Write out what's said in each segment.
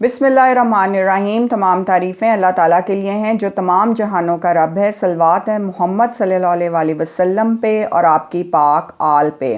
बिस्मिल्लाहिर्रहमानिर्रहीम। तमाम तारीफ़ें अल्लाह ताला के लिए हैं जो तमाम जहानों का रब है। सलवात है मोहम्मद सल्लल्लाहु अलैहि वसल्लम पे और आपकी पाक आल पे।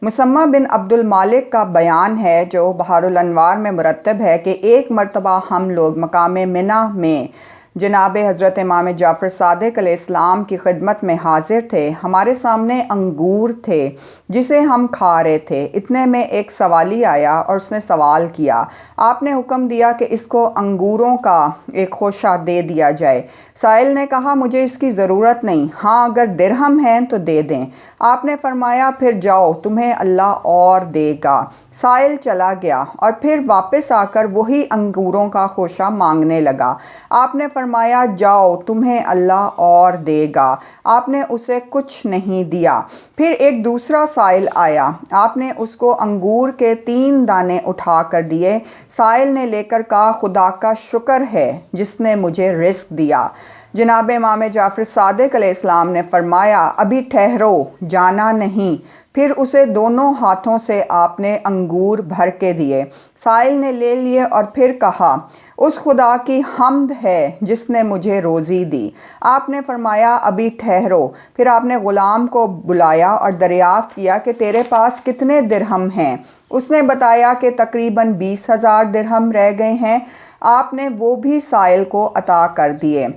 मुसम्मा बिन अब्दुल मालिक का बयान है जो बहारुल अनवार में मुरतब है कि एक मरतबा हम लोग मकाम मिना में जनाब हज़रत इमाम जाफ़र सादिक़ अलैहिस्सलाम की खिदमत में हाजिर थे। हमारे सामने अंगूर थे जिसे हम खा रहे थे। इतने में एक सवाली आया और उसने सवाल किया। आपने हुक्म दिया कि इसको अंगूरों का एक खोशा दे दिया जाए। साइल ने कहा, मुझे इसकी ज़रूरत नहीं, हाँ अगर दिरहम हैं तो दे दें। आपने फरमाया, फिर जाओ तुम्हें अल्लाह और देगा। साइल चला गया और फिर वापस आकर वही अंगूरों का खोशा मांगने लगा। आपने फरमाया, जाओ तुम्हें अल्लाह और देगा। आपने उसे कुछ नहीं दिया। फिर एक दूसरा साइल आया। आपने उसको अंगूर के 3 दाने उठा कर दिए। साइल ने लेकर कहा, खुदा का शुक्र है जिसने मुझे रिस्क दिया। जनाब इमाम जाफ़र सादिक़ अलैहिस्सलाम ने फरमाया, अभी ठहरो, जाना नहीं। फिर उसे दोनों हाथों से आपने अंगूर भर के दिए। साइल ने ले लिए और फिर कहा, उस खुदा की हम्द है जिसने मुझे रोज़ी दी। आपने फरमाया, अभी ठहरो। फिर आपने ग़ुलाम को बुलाया और दरियाफ़्त किया कि तेरे पास कितने दिरहम हैं। उसने बताया कि तकरीबन 20,000 दिरहम रह गए हैं। आपने वो भी साइल को अता कर दिए।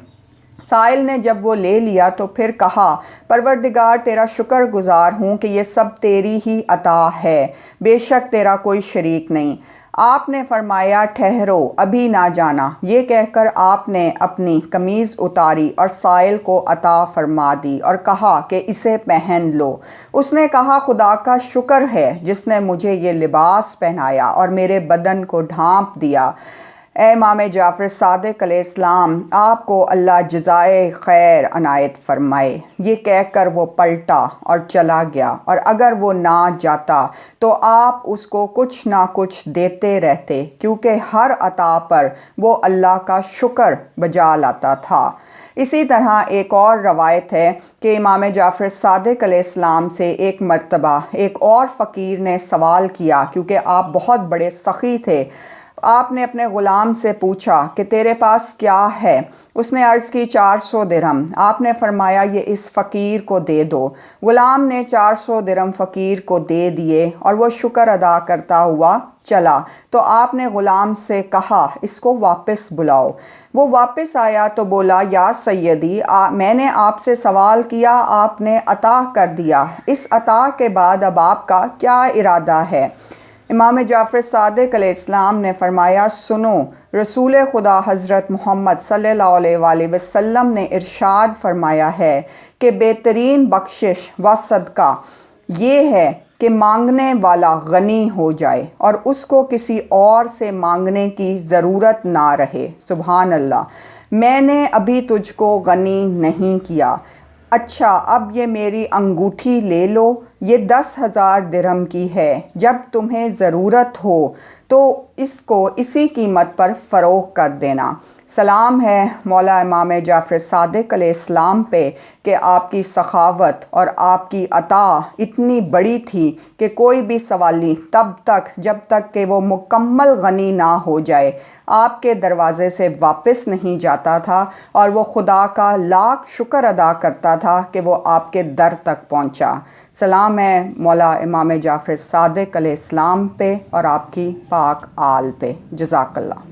साइल ने जब वो ले लिया तो फिर कहा, परवरदिगार तेरा शुक्र गुज़ार हूँ कि ये सब तेरी ही अता है, बेशक तेरा कोई शरीक नहीं। आपने फरमाया, ठहरो, अभी ना जाना। ये कहकर आपने अपनी कमीज़ उतारी और साइल को अता फरमा दी और कहा कि इसे पहन लो। उसने कहा, खुदा का शुक्र है जिसने मुझे ये लिबास पहनाया और मेरे बदन को ढांप दिया। ए इमाम जाफ़र सादिक़ अलैहिस्सलाम, आपको अल्लाह जज़ाए खैर अनायत फ़रमाए। ये कहकर वो पलटा और चला गया, और अगर वो ना जाता तो आप उसको कुछ ना कुछ देते रहते, क्योंकि हर अता पर वो अल्लाह का शुक्र बजा लाता था। इसी तरह एक और रवायत है कि इमाम जाफ़र सादिक़ अलैहिस्सलाम से एक मरतबा एक और फ़कीर ने सवाल किया, क्योंकि आप बहुत बड़े सख़ी थे। आपने अपने ग़ुलाम से पूछा कि तेरे पास क्या है। उसने अर्ज़ की, 400 दिरहम। आपने फरमाया, ये इस फ़कीर को दे दो। ग़ुलाम ने 400 दिरहम फ़कीर को दे दिए और वो शुक्र अदा करता हुआ चला। तो आपने ग़ुलाम से कहा, इसको वापस बुलाओ। वो वापस आया तो बोला, या सैयदी, मैंने आपसे सवाल किया, आपने अता कर दिया। इस अता के बाद अब आपका क्या इरादा है? इमाम जाफ़र सादिक़ अलैहिस्सलाम ने फरमाया, सुनो, रसूल खुदा हज़रत मोहम्मद सल्लल्लाहु अलैहि वसल्लम ने इरशाद फरमाया है कि बेहतरीन बख्शिश व सदका ये है कि मांगने वाला गनी हो जाए और उसको किसी और से मांगने की ज़रूरत ना रहे। सुभान अल्लाह, मैंने अभी तुझको गनी नहीं किया। अच्छा, अब ये मेरी अंगूठी ले लो, ये 10,000 दिरहम की है। जब तुम्हें ज़रूरत हो तो इसको इसी कीमत पर फ़रोख्त कर देना। सलाम है मौला इमाम जाफ़र सादिक़ अलैहिस्सलाम पे कि आपकी सखावत और आपकी अता इतनी बड़ी थी कि कोई भी सवाली तब तक जब तक कि वो मुकम्मल गनी ना हो जाए आपके दरवाज़े से वापस नहीं जाता था, और वो खुदा का लाख शुक्र अदा करता था कि वो आपके दर तक पहुंचा। सलाम है मौला इमाम जाफ़र सादिक़ अलैहिस्सलाम पे और आपकी पाक आल पे। जज़ाकल्लाह।